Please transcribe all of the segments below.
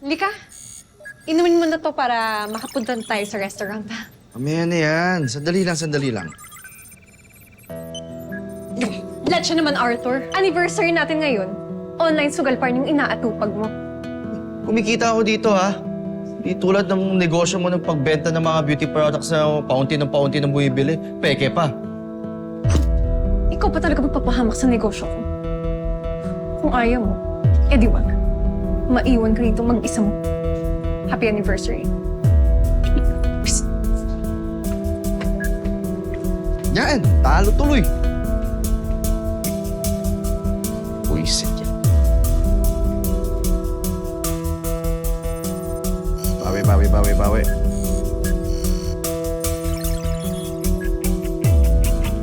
Lika, inumin mo na to para makapunta na tayo sa restaurant. Mamaya na yan. Sandali lang, sandali lang. Lahat siya naman, Arthur. Anniversary natin ngayon. Online sugal pa rin yung inaatupag mo. Kumikita ako dito, ha? Di tulad ng negosyo mo ng pagbenta ng mga beauty products na paunti ng bumibili. Peke pa. Ikaw pa talaga magpapahamak sa negosyo ko. Kung ayaw mo, edi wag. Maiwan ka rito mag-isa mo. Happy anniversary. Psst. Yan, talo tuloy. Buisit yan. Bawi.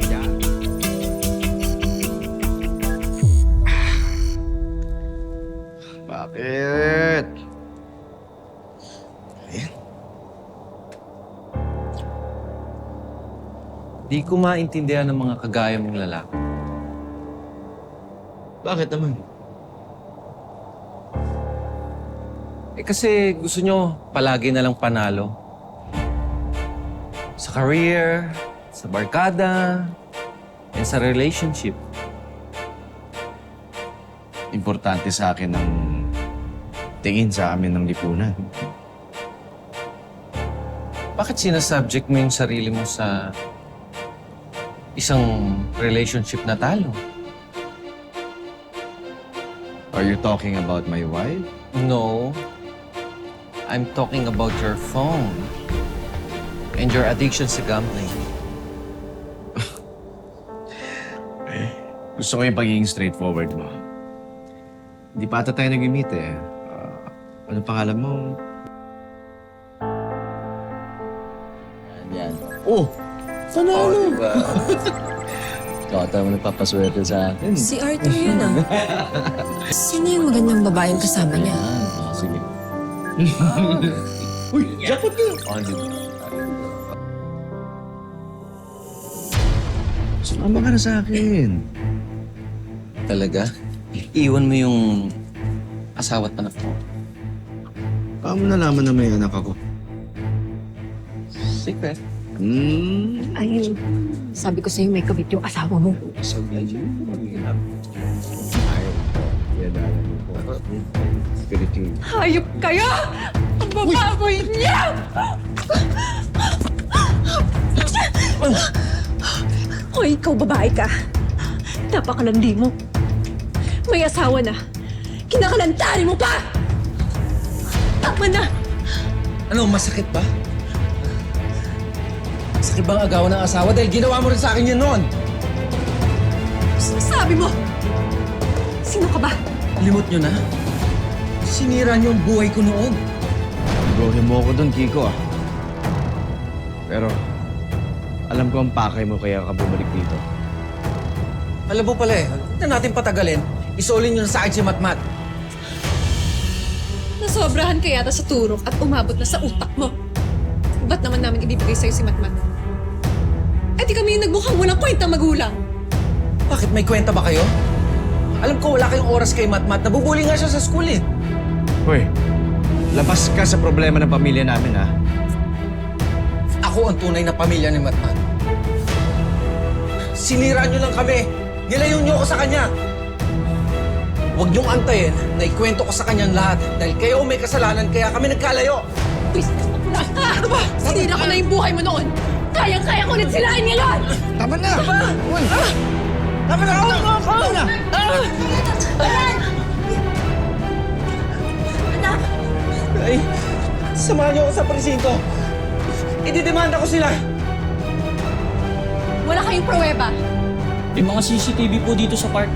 Yan. Bakit? Ayan. Di ko maintindihan ng mga kagaya mong lalaki. Bakit naman? Kasi gusto nyo palagi na lang panalo. Sa career, sa barkada, and sa relationship. Importante sa akin ang tingin sa amin ng lipunan. Bakit sinasubject mo yung sarili mo sa isang relationship na talo? Are you talking about my wife? No. I'm talking about your phone and your addiction sa gambling. Gusto ko yung pagiging straightforward mo. Hindi pa ata tayo nag-meet eh. Ano pangalan mo? Yan. Oh! Panalo! Diba? Ikaw ata mo nagpapaswerte sa akin. Si Arthur yun ah. Sino yung magandang babaeng kasama niya? Sige. Uy! Jackpot na! Oh, di ba? Sumama ka na sa akin. Talaga? Iwan mo yung asawa at anak mo. Paano nalaman na may anak ako? Secret. Ay, sabi ko sa'yo may kabit yung asawa mo. Hayop kayo! Ang bababoy niya! O ikaw, babae ka. Napakalandi mo. May asawa na. Kinakalantari mo pa! Tama na! Ano, masakit ba? Masakit bang agawan ng asawa dahil ginawa mo rin sa akin yan noon? Sabi mo! Sino ka ba? Limot nyo na? Sinira niyo ang buhay ko noon. Gohin mo ako doon, Kiko ah. Pero, alam ko ang pakay mo kaya ka bumalik dito. Alam mo pala eh, huwag na natin patagalin. Isolin nyo na sa akin si Matmat. Nasobrahan ka yata sa turok at umabot na sa utak mo. Ba't naman namin ibibigay sa'yo si Matmat? Eh di kami yung nagmukhang walang kwenta magulang. Bakit may kwenta ba kayo? Alam ko wala kayong oras kay Matmat. Nabubuli nga siya sa school eh. Hoy, labas ka sa problema ng pamilya namin ha. Ako ang tunay na pamilya ni Matmat. Sinira nyo lang kami. Nilayo nyo ako sa kanya. Huwag niyong antayin na ikwento ko sa kanyang lahat dahil kayo may kasalanan kaya kami nagkalayo. Please, ano ba? Sinira ko na yung buhay mo noon. Kayang-kaya ko ulit silain ngayon! Tama na! Uy! Tama na! Tama na! Ay, samahan niyo ako sa presinto. Ididemanda ko sila. Wala kayong pruweba. May mga CCTV po dito sa park.